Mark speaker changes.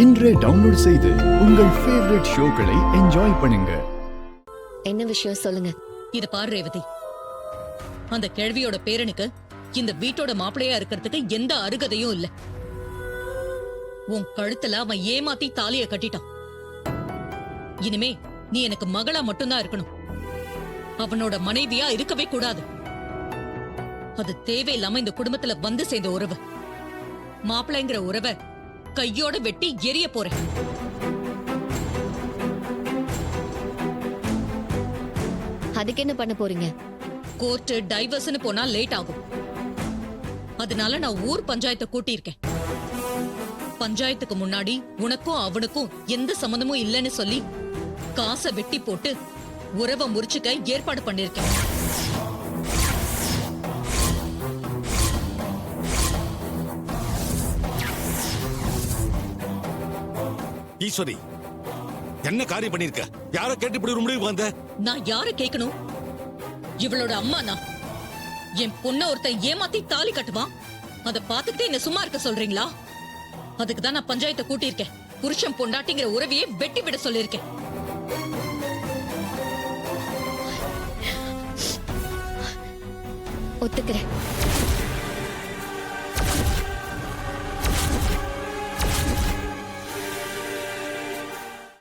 Speaker 1: இன்றே டவுன்லோட் செய்து உங்கள் ஃபேவரட் ஷோக்களை என்ஜாய் பண்ணுங்க.
Speaker 2: என்ன விஷயம் சொல்லுங்க.
Speaker 3: இத பாரு ரேவதி, அந்த கேள்வியோட பேரனுக்கு இந்த வீட்டோட மாப்பிளையா இருக்கிறதுக்கு எந்த அருகதையும் இல்ல. உன் கழுத்துல அவன் ஏமாத்தி தாலிய கட்டிட்டான். இனிமே நீ எனக்கு மகளா மட்டும்தான் இருக்கணும், அவனோட மனைவியா இருக்கவே கூடாது. அது தேவையில்லாம இந்த குடும்பத்துல வந்து சேர்ந்த உறவு. மாப்பிள்ளைங்கிற உறவை கையோட வெட்டி எரிய போறேன்.
Speaker 2: அதுக்கு என்ன பண்ண போறீங்க?
Speaker 3: கோர்ட் டைவர்ஸ்னு போனா லேட் ஆகும். அதனால நான் ஊர் பஞ்சாயத்தை கூட்டியிருக்கேன். பஞ்சாயத்துக்கு முன்னாடி உனக்கும் அவனுக்கும் எந்த சம்மந்தமும் இல்லைன்னு சொல்லி காசை வெட்டி போட்டு உறவை முறிச்சுக்க ஏற்பாடு பண்ணிருக்கேன்.
Speaker 4: ஈஸ்வரி, என்ன காரியம் பண்ணிருக்க? யார கேட்டு இப்படி ஒரு முடிவுக்கு வந்த?
Speaker 3: நான் யார கேட்கணும்? இவளோட அம்மா நான். என் பொண்ண ஒருத்தன் ஏமாத்தி தாலி கட்டுவான், அத பாத்துக்கிட்டே என்ன சும்மா இருக்க சொல்றீங்களா? அதுக்குதான் நான் பஞ்சாயத்தை கூட்டியிருக்கேன். புருஷன் பொண்டாட்டிங்கிற உறவையே வெட்டி விட சொல்லியிருக்கேன்.
Speaker 2: ஒத்துக்கிறேன்.